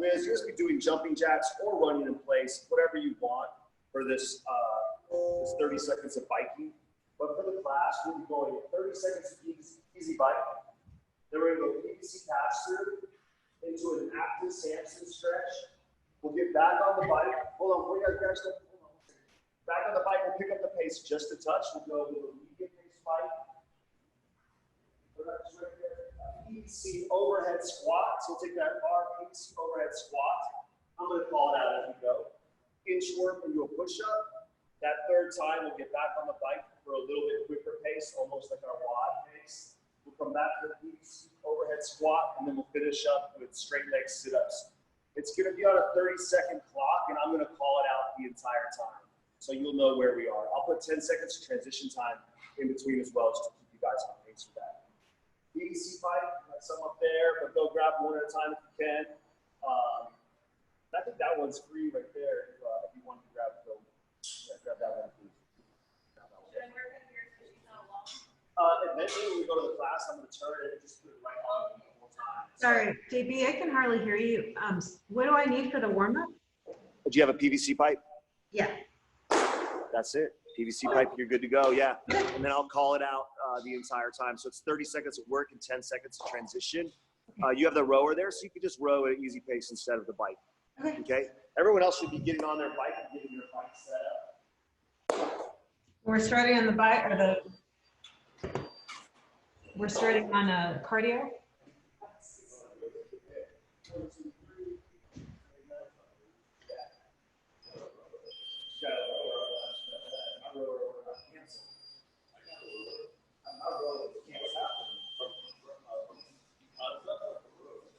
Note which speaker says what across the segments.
Speaker 1: Liz, you're just be doing jumping jacks or running in place, whatever you want for this, this 30 seconds of biking. But for the class, we'll be going 30 seconds of easy bike. Then we're going to go PVC pass-through into an active Samson stretch. We'll get back on the bike. Hold on, we got to hold on. Back on the bike, we'll pick up the pace just a touch. We'll go with a medium pace bike. PVC overhead squat. So we'll take that bar PVC overhead squat. I'm going to call it out as we go. Inchworm and do a push-up. That third time, we'll get back on the bike for a little bit quicker pace, almost like our WOD pace. We'll come back to the PVC overhead squat, and then we'll finish up with straight leg sit-ups. It's going to be on a 30-second clock, and I'm going to call it out the entire time, so you'll know where we are. I'll put 10 seconds of transition time in between as well, just to keep you guys on pace for that. PVC pipe, got some up there, but go grab one at a time if you can. I think that one's free right there if you want to grab it. Yeah, grab that one, please.
Speaker 2: Should I work on yours because she's not long?
Speaker 1: Eventually, when we go to the class, I'm going to turn it and just put it right on the whole time.
Speaker 3: Sorry, JB, I can hardly hear you. What do I need for the warm-up?
Speaker 1: Do you have a PVC pipe?
Speaker 3: Yeah.
Speaker 1: That's it. PVC pipe, you're good to go, yeah. And then I'll call it out the entire time. So it's 30 seconds of work and 10 seconds of transition. You have the rower there, so you can just row at an easy pace instead of the bike. Okay? Everyone else should be getting on their bike and getting their bike set up.
Speaker 3: We're starting on the bike, or we're starting on a cardio.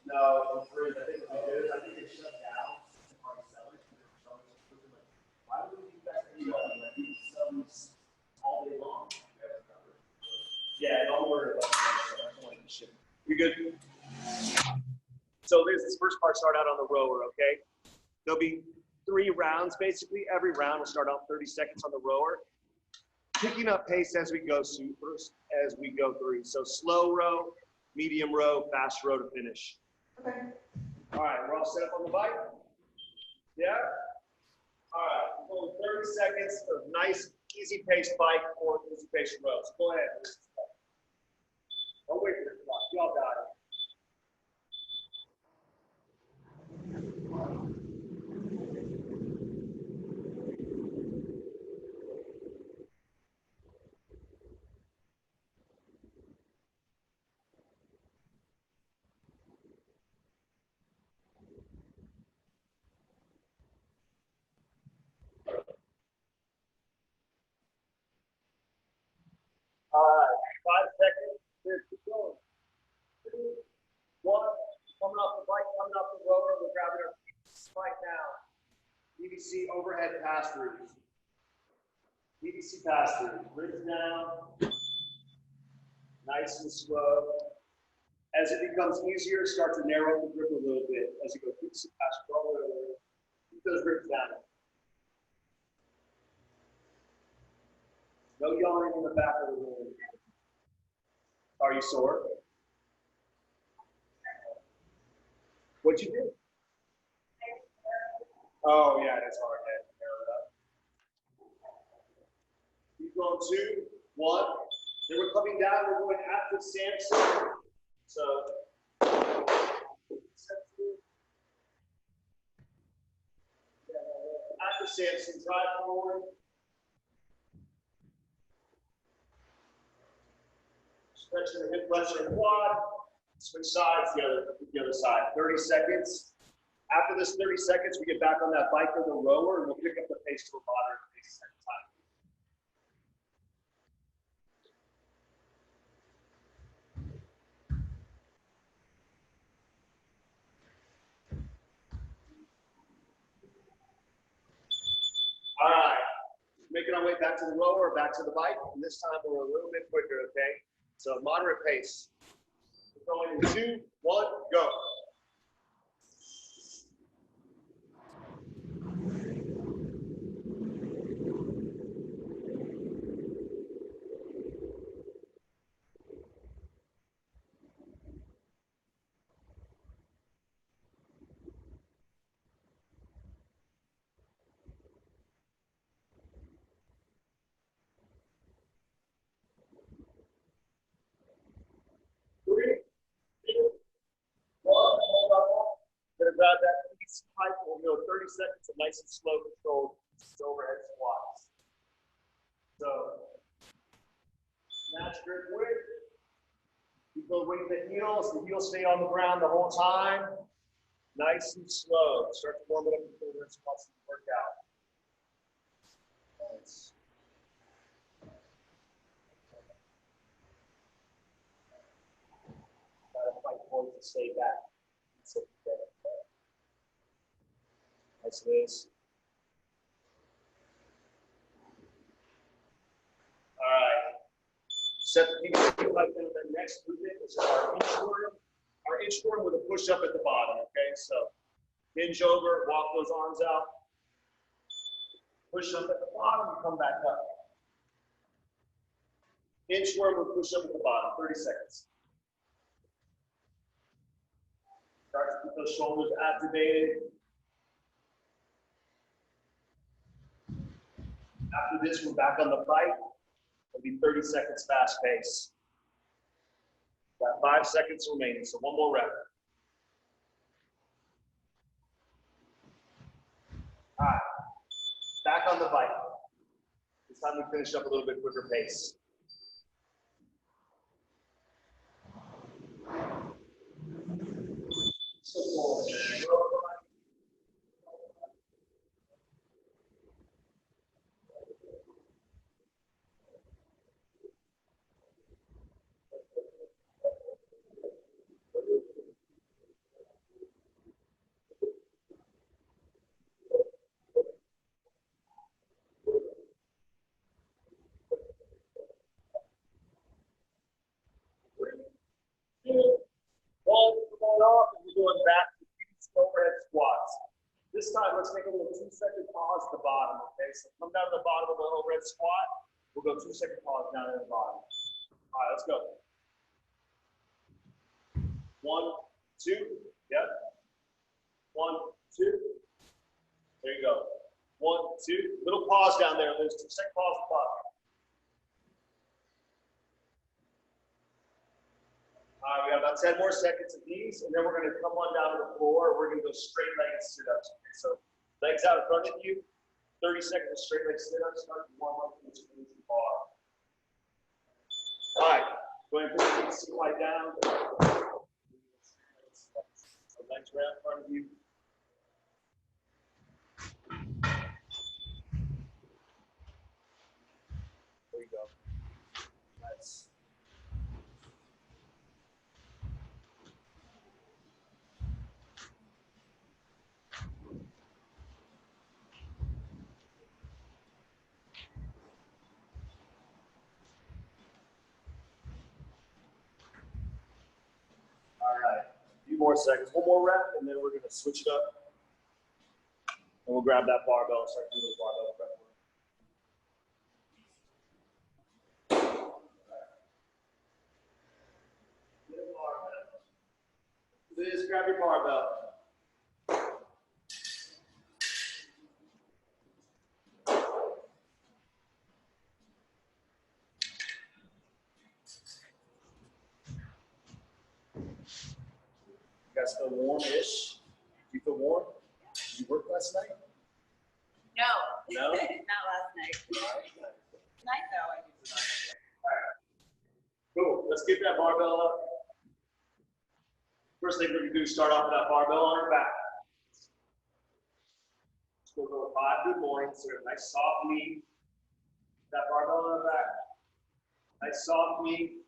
Speaker 1: No, I think it shut down. Why would we do that? All day long. Yeah, don't worry about that. You're good. So this first part start out on the rower, okay? There'll be 3 rounds basically. Every round will start out 30 seconds on the rower. Picking up pace as we go through. So slow row, medium row, fast row to finish.
Speaker 3: Okay.
Speaker 1: All right, we're all set up on the bike? Yeah? All right, we're going 30 seconds of nice, easy pace bike or easy pace rows. Go ahead. Don't wait for the clock. Y'all got it. All right, 5 seconds. Here, keep going. 2, 1. Coming off the bike, coming off the rower. We're grabbing our bike now. PVC overhead pass-throughs. PVC pass-through. Ribs down. Nice and slow. As it becomes easier, start to narrow the grip a little bit as you go PVC pass-through. Keep those ribs down. No yawning in the back of the room. Are you sore? What'd you do? Oh, yeah, that's hard. Keep going. 2, 1. Then we're coming down. We're going after Samson. So, after Samson, drive forward. Stretching the hip flexor and quad. Switch sides, the other side. 30 seconds. After this 30 seconds, we get back on that bike or the rower, and we'll pick up the pace to a moderate pace at a time. All right. Making our way back to the rower, back to the bike, and this time we're a little bit quicker, okay? So moderate pace. We're going in 2, 1, go. grab that piece pipe. We'll go 30 seconds of nice and slow controlled overhead squats. So, snatch grip width. You go wing the heels stay on the ground the whole time. Nice and slow. Start to warm it up before the squats work out. Nice. Gotta fight for it to stay back. Nice it is. All right. Set the feet like that. The next movement is our inchworm. Our inchworm with a push up at the bottom. Okay, so hinge over, walk those arms out. Push up at the bottom, and come back up. Inchworm with push up at the bottom. 30 seconds. Start to keep those shoulders activated. After this, we're back on the bike. It'll be 30 seconds fast pace. Got 5 seconds remaining, so one more rep. All right, back on the bike. This time we finish up a little bit quicker pace. Come off, and we're going back to overhead squats. This time, let's make a little 2-second pause at the bottom. Okay, so come down to the bottom of the overhead squat. We'll go 2-second pause down at the bottom. All right, let's go. 1, 2. Yep. 1, 2. There you go. 1, 2. Little pause down there. There's 2-second pause at the bottom. All right, we got about 10 more seconds of these, and then we're going to come on down to the floor. We're going to go straight legged sit-ups. Okay, so legs out in front of you, 30 seconds of straight leg sit-ups. Start to warm up to this crazy bar. All right, go ahead and put your feet slide down. So legs right in front of you. There you go. Nice. All right, a few more seconds, one more rep, and then we're going to switch it up. And we'll grab that barbell and start doing the barbell prep work. Get a barbell. Liz, grab your barbell. You guys feel warm-ish? Do you feel warm? Did you work last night?
Speaker 2: No.
Speaker 1: No?
Speaker 2: Not last night. Tonight, though, I did.
Speaker 1: All right. Cool. Let's get that barbell up. First thing we're going to do is start off with that barbell on our back. We'll go with 5 good mornings. So a nice soft knee. That barbell on our back. Nice soft knee.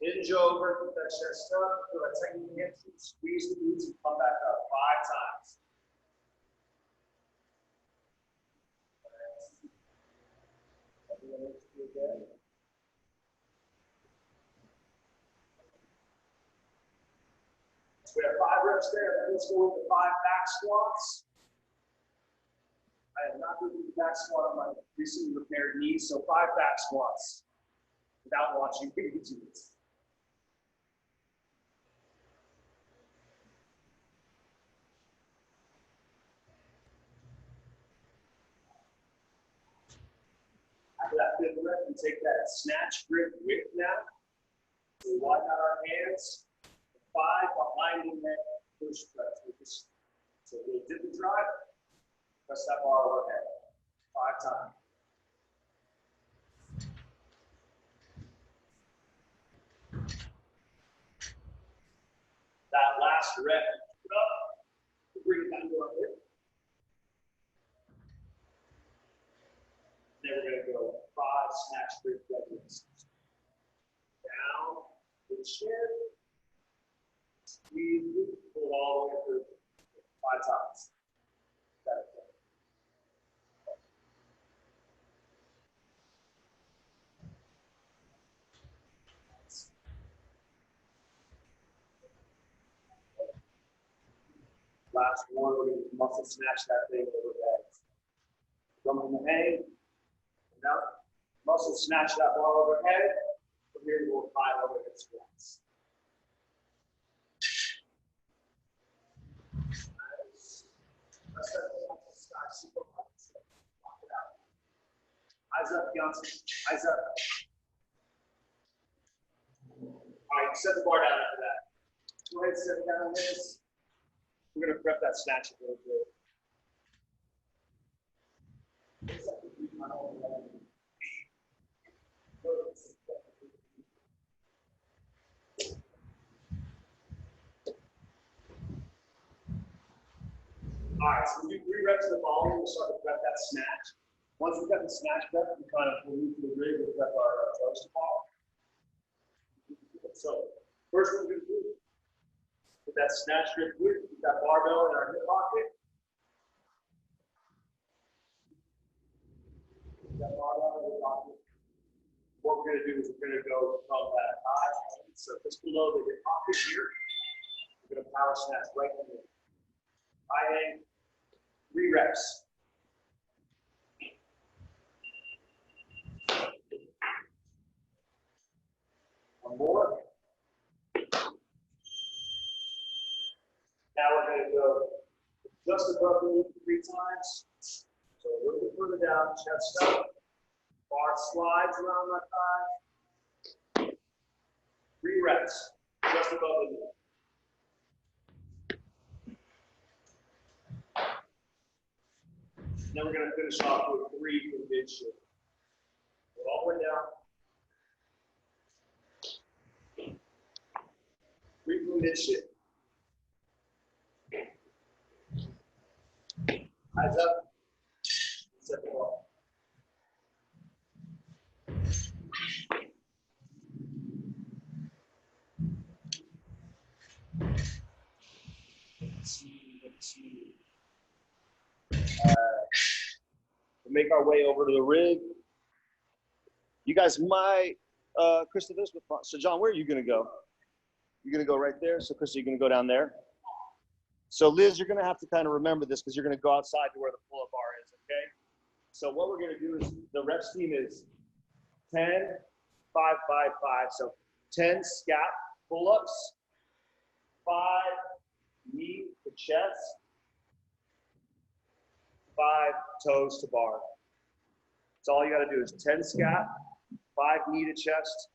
Speaker 1: Hinge over, put that chest up, feel that tightening hips, squeeze the glutes and come back up 5 times. Everyone needs to do again. So we have 5 reps there. Let's go with the 5 back squats. I am not doing the back squat on my recently repaired knee, so 5 back squats without watching videos. After that 5th rep, we take that snatch grip width now. So we widen out our hands. 5 behind the neck push press. We just try. Press that bar overhead 5 times. That last rep, bring it down to our hip. Then we're going to go 5 snatch grip deadlifts. Down, the chin, squeeze, pull it all the way through 5 times. Last one, we're going to muscle snatch that thing overhead. Come from the hang, now muscle snatch that bar overhead. From here, we'll 5 overhead squats. Eyes up, Beyonce. Eyes up. All right, set the bar down after that. Go ahead and set it down on this. We're going to prep that snatch a little bit. All right, so we do 3 reps of the volume. We'll start to prep that snatch. Once we've got the snatch prep, we kind of move to the rig. We'll prep our toes to bar. So, first what we're going to do, with that snatch grip glute, with that barbell in our hip pocket. That barbell in the hip pocket. What we're going to do is we're going to go from that high, so just below the hip pocket here. We're going to power snatch right in there. High hang, 3 reps. One more. Now we're going to go just above the knee 3 times. So a little bit further down, chest up. Bar slides around my thigh. 3 reps, just above the knee. Then we're going to finish off with 3 for mid shift. Go all the way down. 3 for mid shift. Eyes up. Set the bar. We'll make our way over to the rig. You guys might, Krista, this with so John, where are you going to go? You're going to go right there. So Krista, you're going to go down there. So Liz, you're going to have to kind of remember this because you're going to go outside to where the pull-up bar is, okay? So what we're going to do is the rep scheme is 10, 5, 5, 5. So 10 scap pull-ups, 5 knee to chest, 5 toes to bar. So all you got to do is 10 scap, 5 knee to chest,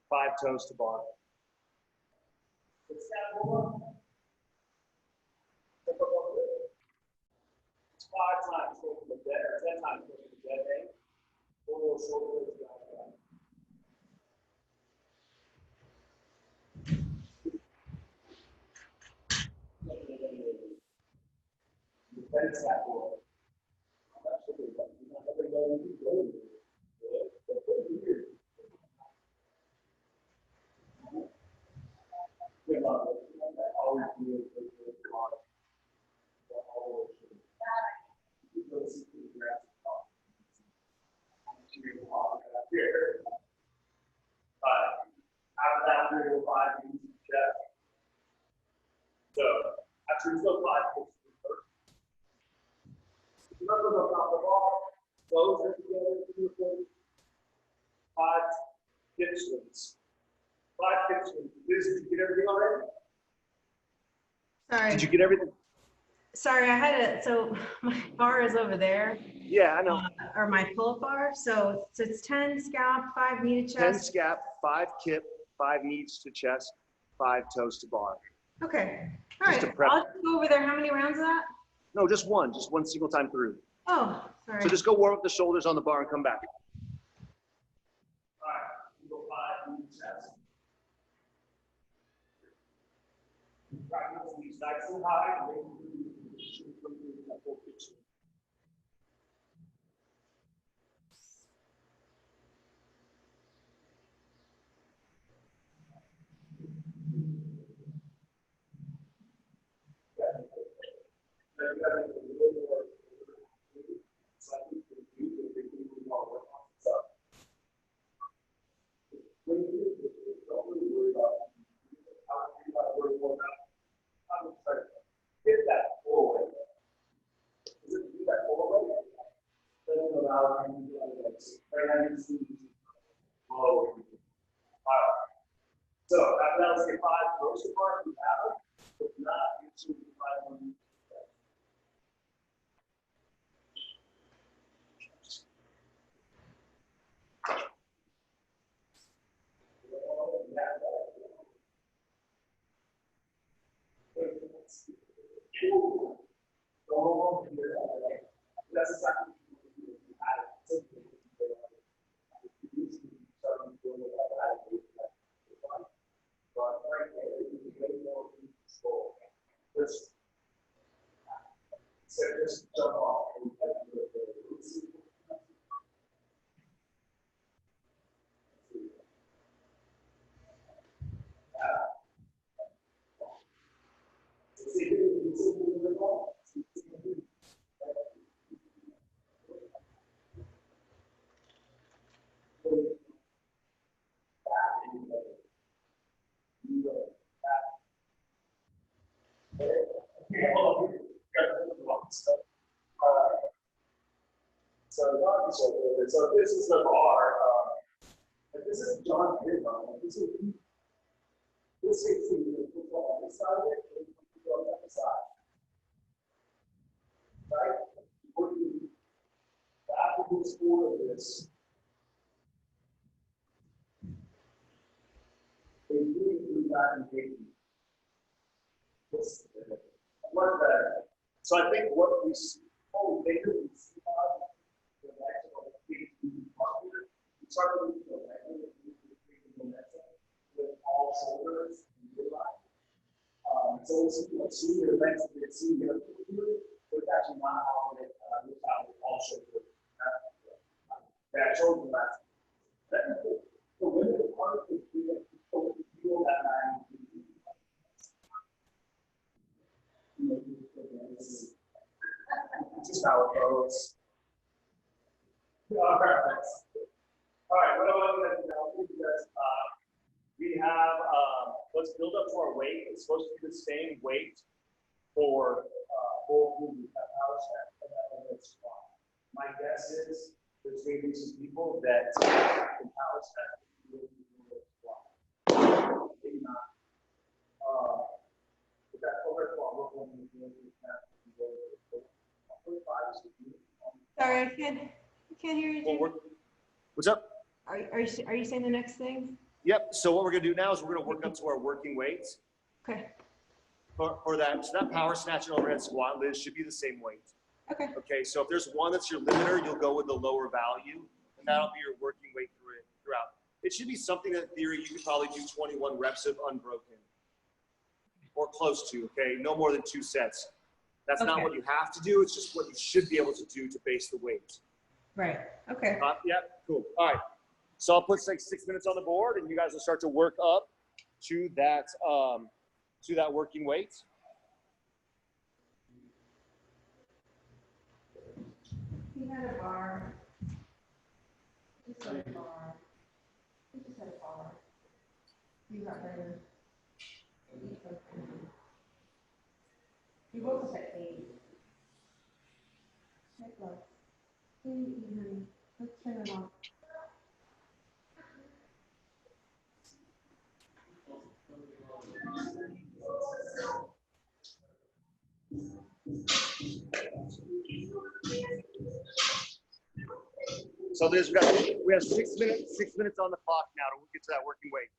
Speaker 1: 5 toes to bar. It's 5 times go from the dead, or 10 times go from the dead hang. Pull those shoulders down. The 10 scap pull. After that, we're going to go 5 knees to chest. So, after you go 5 knees to first. Remember the top of the bar, close it together to your face. 5 hip swings. 5 hip swings. Liz, did you get everything already?
Speaker 3: Sorry.
Speaker 1: Did you get everything?
Speaker 3: Sorry, I had it. So my bar is over there.
Speaker 1: Yeah, I know.
Speaker 3: Or my pull-up bar. So it's 10 scap, 5 knee to chest.
Speaker 1: 10 scap, 5 kip, 5 knees to chest, 5 toes to bar.
Speaker 3: Okay. All
Speaker 1: Just
Speaker 3: right.
Speaker 1: to prep.
Speaker 3: I'll just go over there. How many rounds is that?
Speaker 1: No, just one single time through.
Speaker 3: Oh, sorry.
Speaker 1: So just go warm up the shoulders on the bar and come back. All right, go 5 sets. Practice these nice and high. Get that forward. Do that forward. Doesn't allow you to do that. All right. So after that, let's get 5 close apart. We have it. If not, you should be 5 on each. That's exactly just jump off. So this is the bar. This is John Pittman. This is this on this side of it, and on the other side. Right? After this four of this, they do that and take this. What better? So I think what we see, we see the actual we start to the with all shoulders and midline. So it's senior events that it's senior, but it's actually not how it all shoulders. That shoulder last. The women part of the feel that it's just how it goes. All right, what I want to do is we have, let's build up to our weight. It's supposed to be the same weight for both the power set and the squat. My guess is there's going to be some people that can power set with the squat. Maybe not. But that overhead squat, we're going to do
Speaker 3: Sorry, I can't hear you.
Speaker 1: Well, what's up?
Speaker 3: Are you saying the next thing?
Speaker 1: Yep. So what we're gonna do now is we're gonna work up to our working weights.
Speaker 3: Okay.
Speaker 1: For that, so that power snatch and overhead squat, Liz, should be the same weight.
Speaker 3: Okay.
Speaker 1: Okay. So if there's one that's your limiter, you'll go with the lower value, and that'll be your working weight throughout. It should be something that in theory you could probably do 21 reps of unbroken, or close to. Okay. No more than 2 sets. That's not what you have to do. It's just what you should be able to do to base the weight.
Speaker 3: Right. Okay.
Speaker 1: Yeah. Cool. All right. So I'll put like 6 minutes on the board, and you guys will start to work up to that working weight.
Speaker 3: He had a bar. He just had a bar. He just had a bar. You got better. You woke up at 8. Check love. Let's turn it off.
Speaker 1: So we have 6 minutes on the clock now to get to that working weight.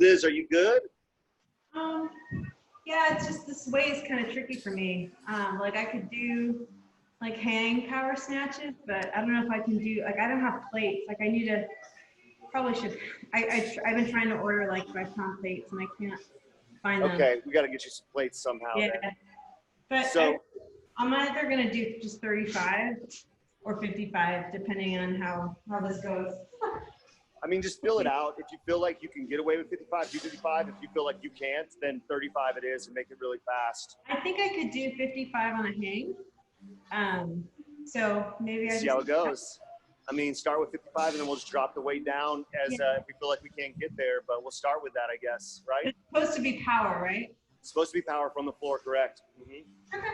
Speaker 1: Liz, are you good?
Speaker 3: Yeah, it's just this way is kind of tricky for me. Like I could do like hang power snatches, but I don't know if I can do, like I don't have plates. Like I need to, probably should, I've been trying to order like 5-pound plates and I can't find them.
Speaker 1: Okay, we got to get you some plates somehow.
Speaker 3: Yeah,
Speaker 1: Then.
Speaker 3: but
Speaker 1: So
Speaker 3: I'm either gonna do just 35 or 55, depending on how this goes.
Speaker 1: I mean, just fill it out. If you feel like you can get away with 55, do 55. If you feel like you can't, then 35 it is, and make it really fast.
Speaker 3: I think I could do 55 on a hang. So maybe
Speaker 1: See how it goes. I mean, start with 55, and then we'll just drop the weight down as if we feel like we can't get there. But we'll start with that, I guess, right?
Speaker 3: It's supposed to be power, right?
Speaker 1: It's supposed to be power from the floor, correct? Mm-hmm.
Speaker 3: Okay.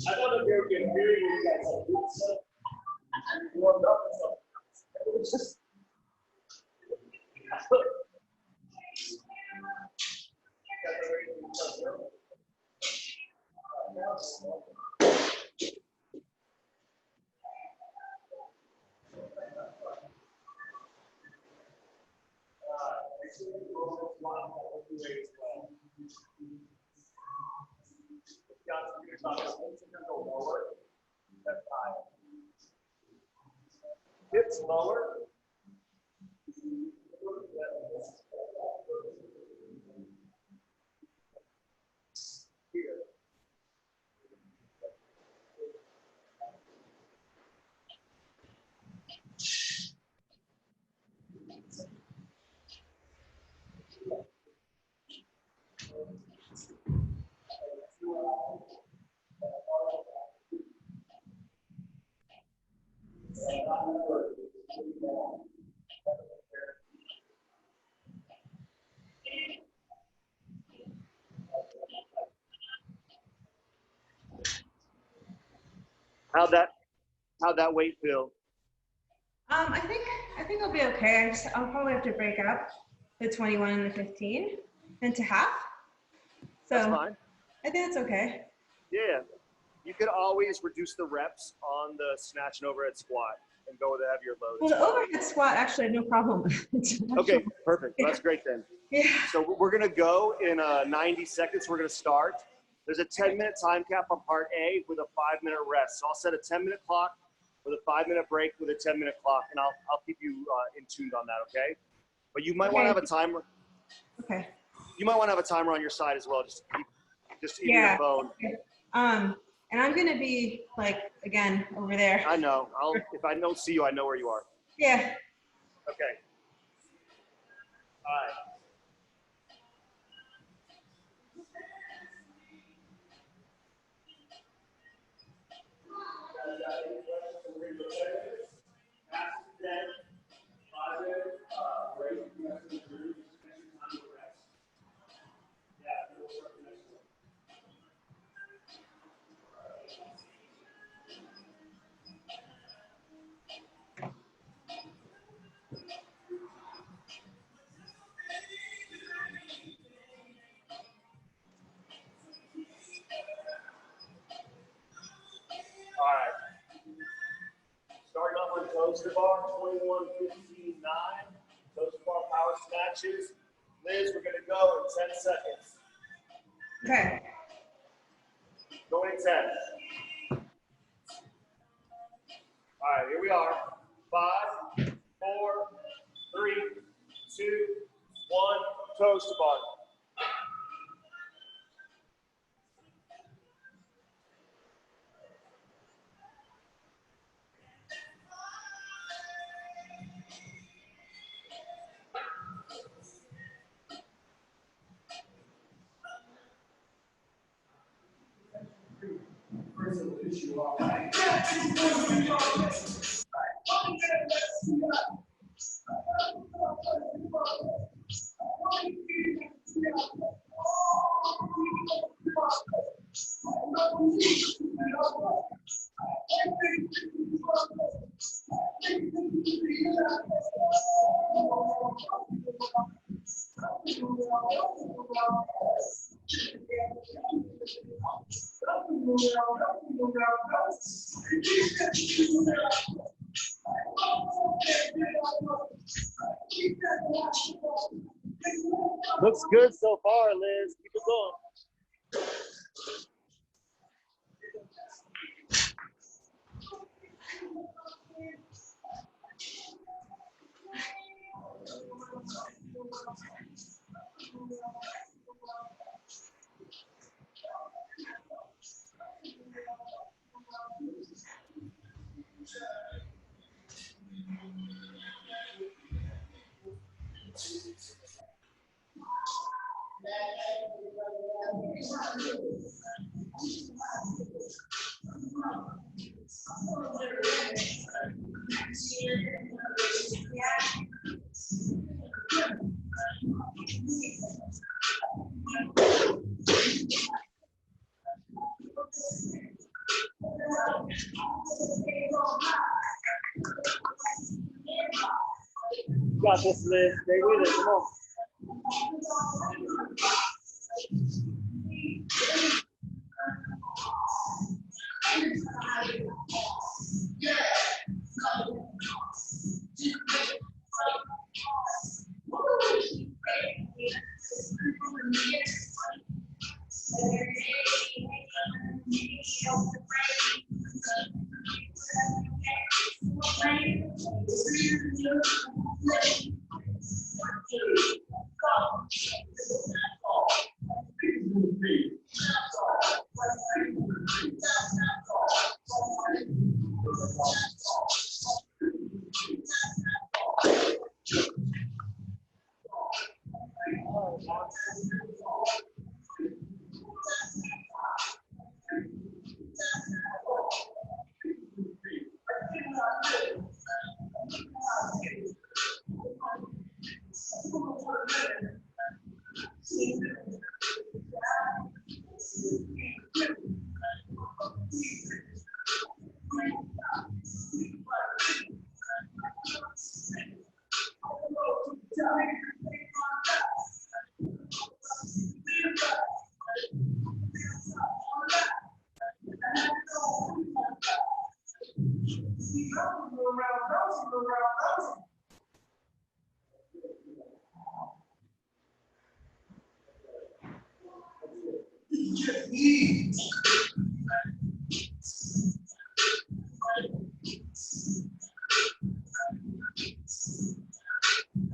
Speaker 1: I thought that they were getting very good guys. Warmed up and stuff. It was just. Hips lower. Here. How'd that weight feel?
Speaker 3: I think I'll be okay. I'll probably have to break up the 21 and the 15 into half. So
Speaker 1: That's fine.
Speaker 3: I think that's okay.
Speaker 1: Yeah. You could always reduce the reps on the snatch and overhead squat and go with a heavier load.
Speaker 3: Well, the overhead squat, actually, I have no problem with.
Speaker 1: Okay, perfect. Well, that's great then.
Speaker 3: Yeah.
Speaker 1: So we're going to go in 90 seconds. We're going to start. There's a 10-minute time cap on part A with a 5-minute rest. So I'll set a 10-minute clock with a 5-minute break with a 10-minute clock, and I'll keep you in tuned on that, okay? But you might want to have a timer.
Speaker 3: Okay.
Speaker 1: You might want to have a timer on your side as well, just in your phone.
Speaker 3: And I'm gonna be like again over there.
Speaker 1: I know. If I don't see you, I know where you are.
Speaker 3: Yeah.
Speaker 1: Okay. All right. toes to bar, 21, 15, 9. Toes to bar power snatches. Liz, we're gonna go in 10 seconds.
Speaker 3: Okay.
Speaker 1: Going in 10. All right, here we are. 5, 4, 3, 2, 1. Toes to bar. Looks good so far, Liz. Keep it going. You got this, Liz. Stay with it. Come on.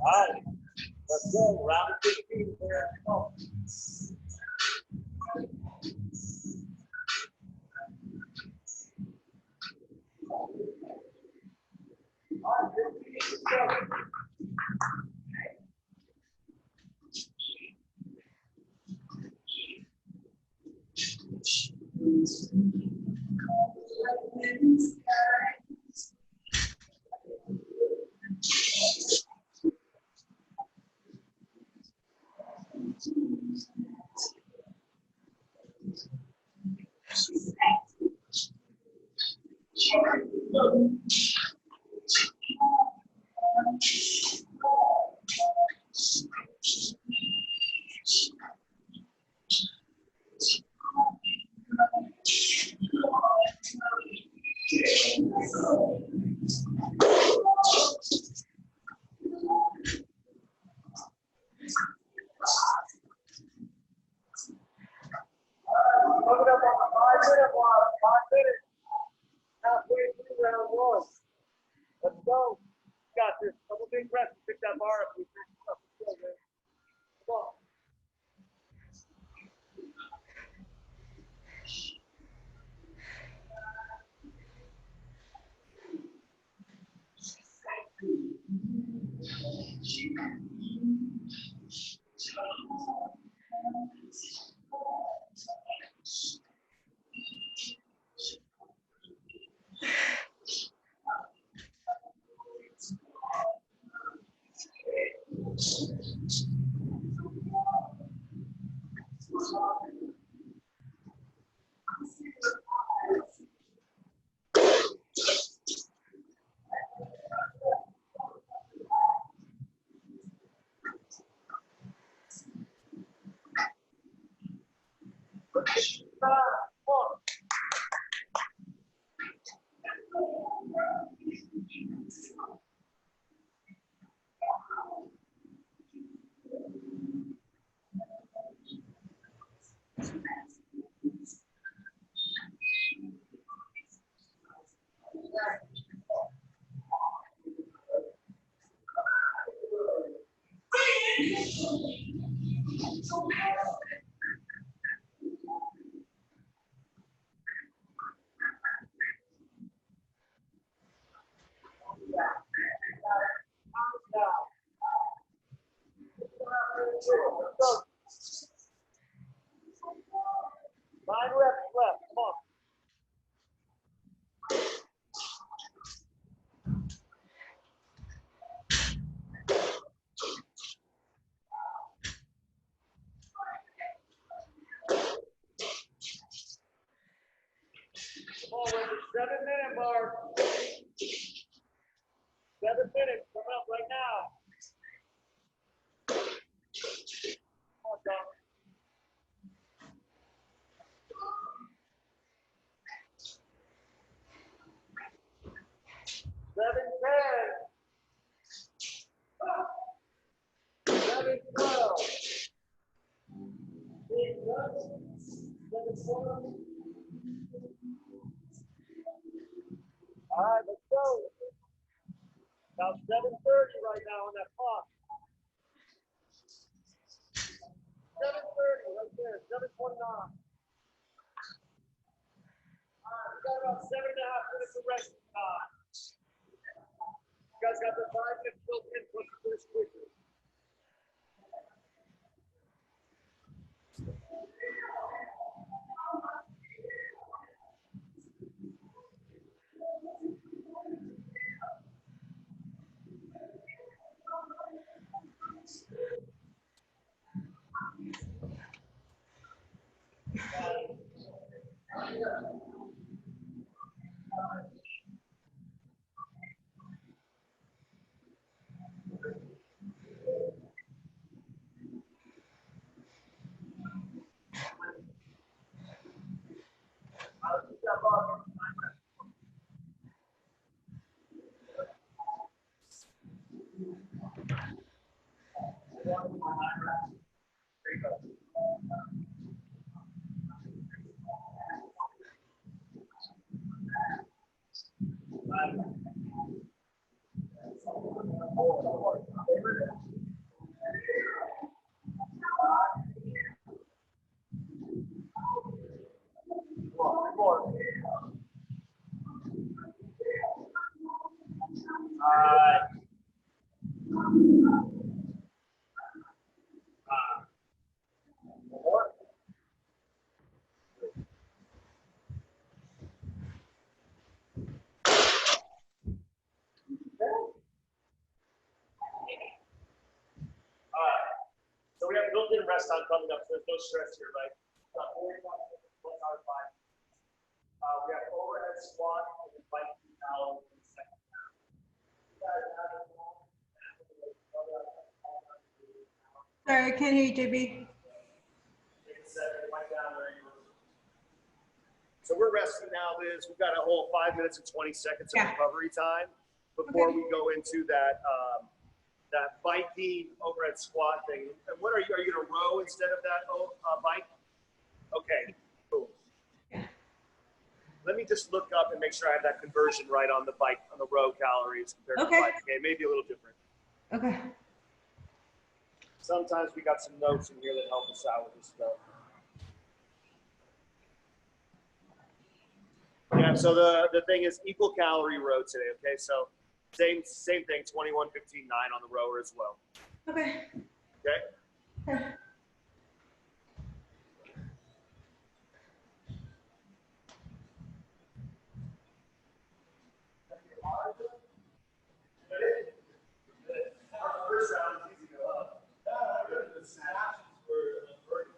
Speaker 1: All right, let's go. Round of 15 here. Come on. going. Let's go. Got this. Couple big breaths. Pick that bar up. Let's go, man. Come on. Nine reps left. Come on. Come on, Wendy. 7-minute mark. 7 minutes. Come up right now. Come on, Tom. 7-10. 7-12. Big reps. 7-12. All right, let's go. About 7:30 right now on that clock. 7:30 right there. 7:29. All right, we got about 7.5 minutes of rest time. You guys got the 5 minutes built in, plus the finish quickly. So we have built-in rest time coming up, so there's no stress here, right? We have overhead squat and then bike now in the second round.
Speaker 3: Sorry, I can't hear you, JB.
Speaker 1: So we're resting now, Liz. We've got a whole 5 minutes and 20 seconds of recovery time before we go into that that biking overhead squat thing. And what are you going to row instead of that bike? Okay, cool.
Speaker 3: Yeah.
Speaker 1: Let me just look up and make sure I have that conversion right on the bike, on the row calories compared to the bike. Okay, maybe a little different.
Speaker 3: Okay.
Speaker 1: Sometimes we got some notes in here that help us out with this stuff. Yeah, so the thing is equal calorie row today, okay? So same thing, 21, 15, 9 on the rower as well.
Speaker 3: Okay.
Speaker 1: Okay? First round is easy to go up. The snatches were hurting.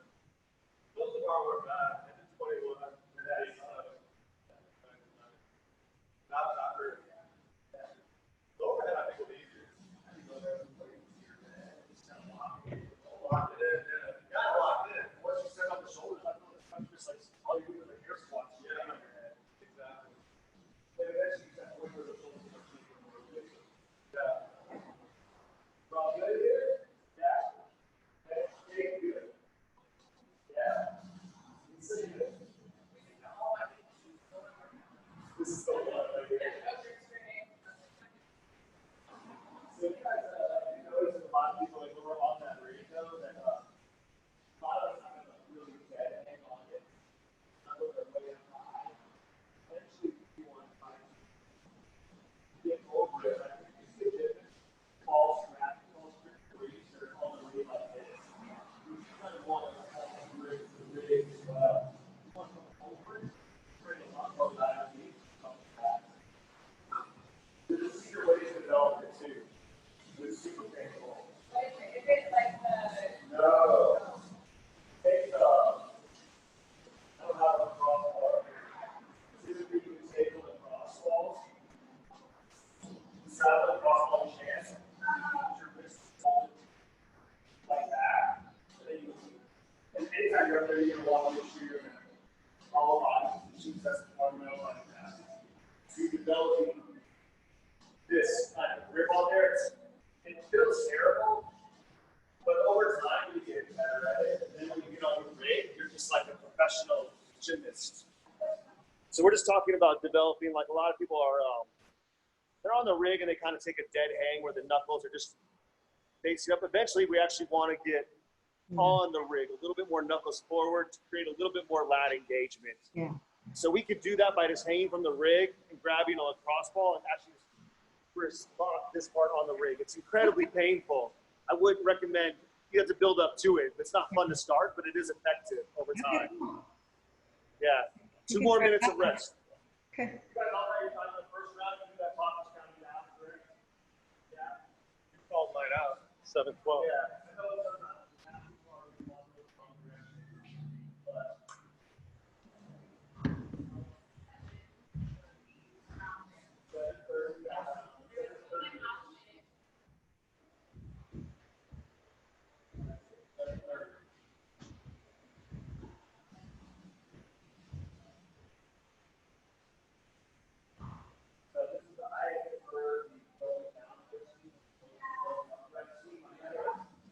Speaker 1: Most of our were bad. And then 21, not hurting. The overhead, I think, will be easier. I think overhead will be easier. Locked it in. Yeah. You got locked in. Once you set up the shoulders, I feel it's kind of just like all you do is like air squats. Yeah. Exactly. And eventually you have to wait for the shoulders to come through. Yeah. Rob, good here? Yeah. Okay, good. Yeah. This is good. This is so fun right here. So you guys, you notice a lot of people like who are on that radio that a lot of us have a really bad hang on it. Not with their way up high. Eventually, you want to find get over it. I think you see it. False strap, false reach, or on the way like this. You kind of want to rig the rig as well. You want to come over it, bring a lot more latitude, come back. There's a secret way to develop it too. It's super painful.
Speaker 2: Is it like the?
Speaker 1: No. Take I don't have a cross bar here. This is where you can take on the cross walls. Strap the cross ball chance. Your wrist hold it like that. And anytime you're up there, you're going to want to make sure you're going to follow body. Shoot that's the barbell like that. So you're developing this kind of grip on there. It feels terrible, but over time you get better at it. And then when you get on the rig, you're just like a professional gymnast. So we're just talking about developing, like a lot of people are, they're on the rig and they kind of take a dead hang where the knuckles are just facing up. Eventually we actually want to get on the rig, a little bit more knuckles forward to create a little bit more lat engagement.
Speaker 3: Yeah.
Speaker 1: So we could do that by just hanging from the rig and grabbing on a crossball and actually just lock this part on the rig. It's incredibly painful. I would recommend you have to build up to it. It's not fun to start, but it is effective over time. Yeah. 2 more minutes of rest.
Speaker 3: Okay.
Speaker 1: You guys all ready to time the first round? You do that clock is counting down, correct? Yeah. You called mine out. 7:12. Yeah. I know sometimes it's not too far to go on the program, but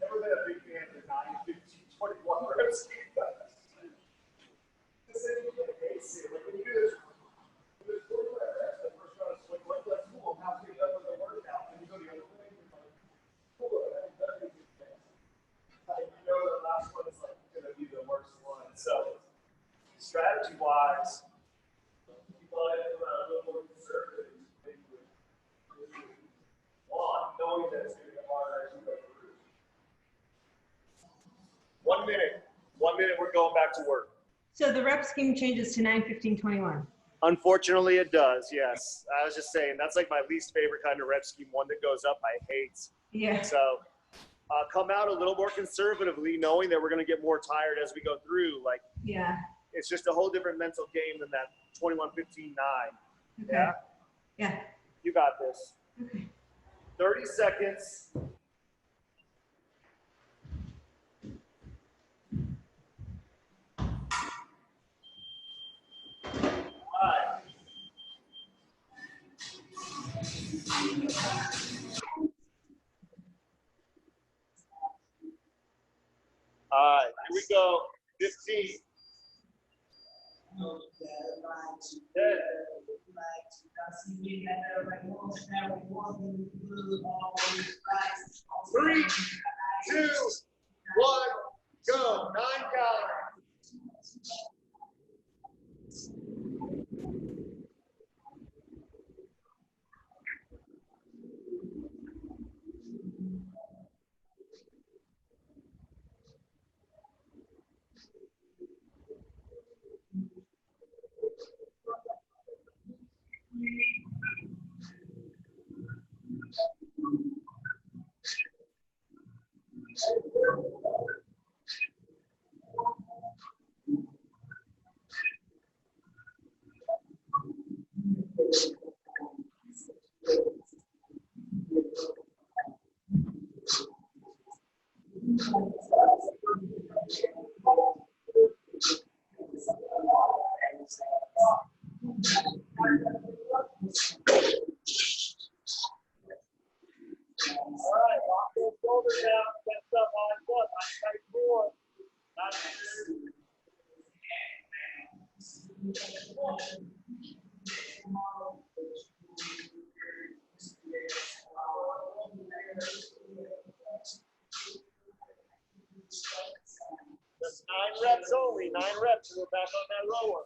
Speaker 1: never been a big fan of the 9, 15, 21 reps. Just say you get a pace here. Like when you do this, the first round is like, let's cool. Now get up with the workout. And you go the other way, you're like, cool. That's a good thing. Like, you know, the last one is like going to be the worst one. So, strategy wise, people have to a little more conservative. Want, knowing that it's going to get harder as you go through. 1 minute. 1 minute, we're going back to work.
Speaker 3: So the rep scheme changes to 9, 15, 21.
Speaker 1: Unfortunately, it does, yes. I was just saying, that's like my least favorite kind of rep scheme. One that goes up, I hate.
Speaker 3: Yeah.
Speaker 1: So come out a little more conservatively, knowing that we're going to get more tired as we go through. Like,
Speaker 3: Yeah.
Speaker 1: it's just a whole different mental game than that 21, 15, 9.
Speaker 3: Okay.
Speaker 1: Yeah?
Speaker 3: Yeah.
Speaker 1: You got this.
Speaker 3: Okay.
Speaker 1: 30 seconds. All right, here we go. 15. 10. 3, 2, 1, go. 9 calories. Shoulders out, chest up, eyes up, tight core. Not just 9 reps only, 9 reps, we're back on that rower.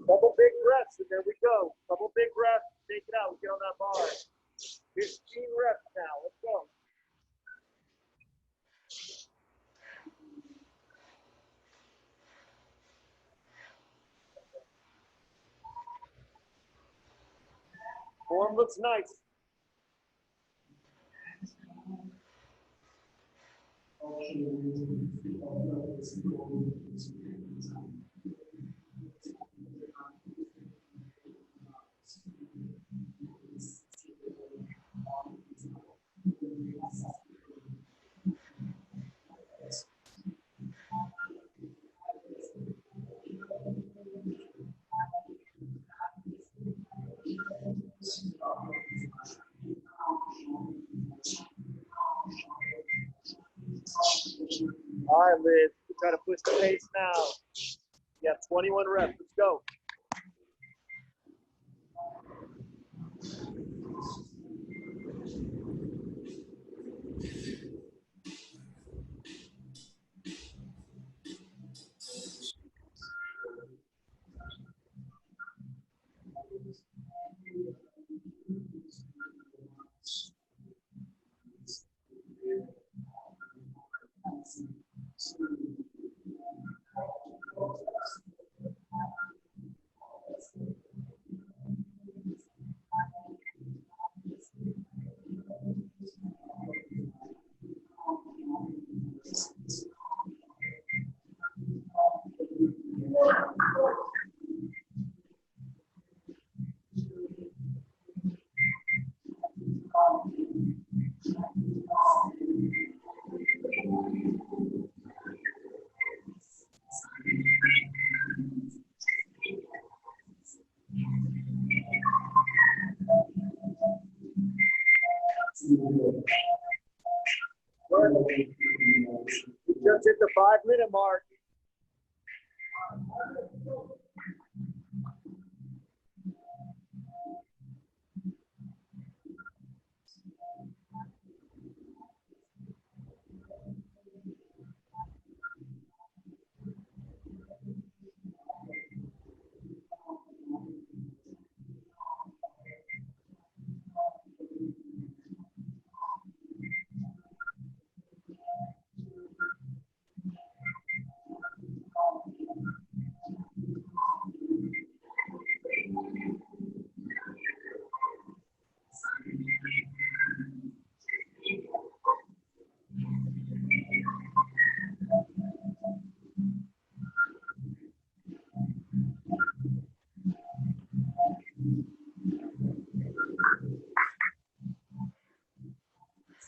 Speaker 1: Couple big breaths, and there we go. Couple big breaths, take it out, we get on that bar. 15 reps now, let's go. Form looks nice. All right, Liz, we try to push the pace now. You have 21 reps, let's go. Just hit the 5-minute mark.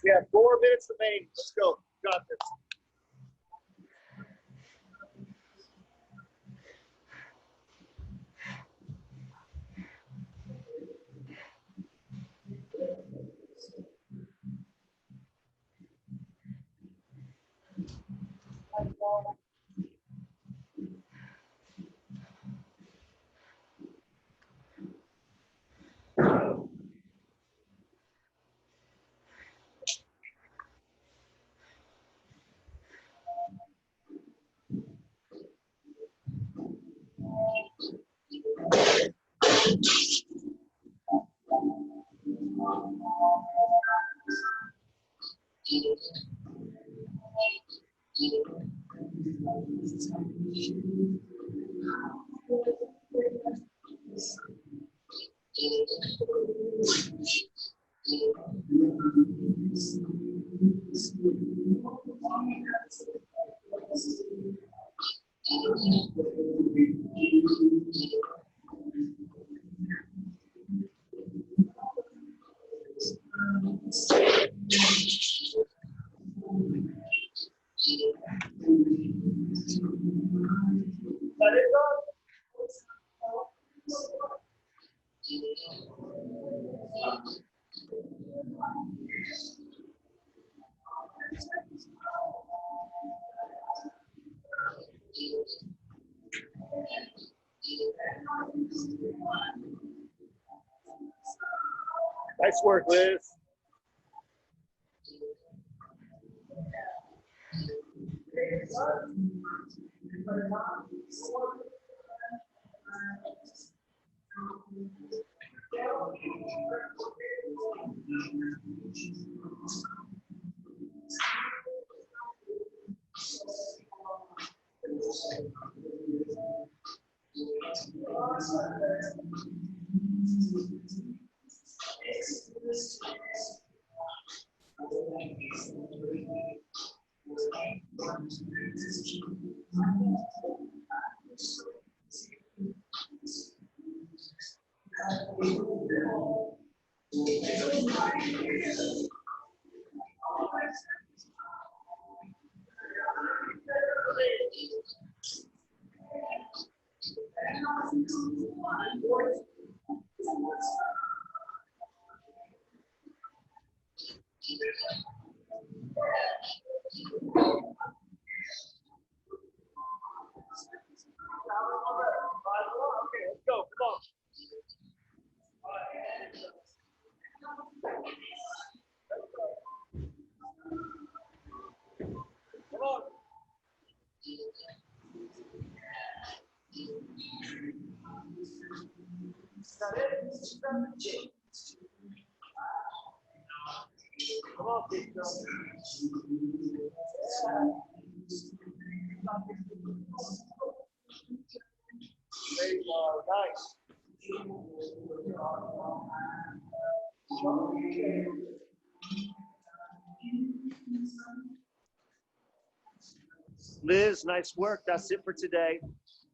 Speaker 1: We have 4 minutes remaining. Let's go. Got this. Nice work, Liz. Okay, let's go. Come on. Come on. Is that it? Come on, keep going. There you are. Nice. Liz, nice work. That's it for today.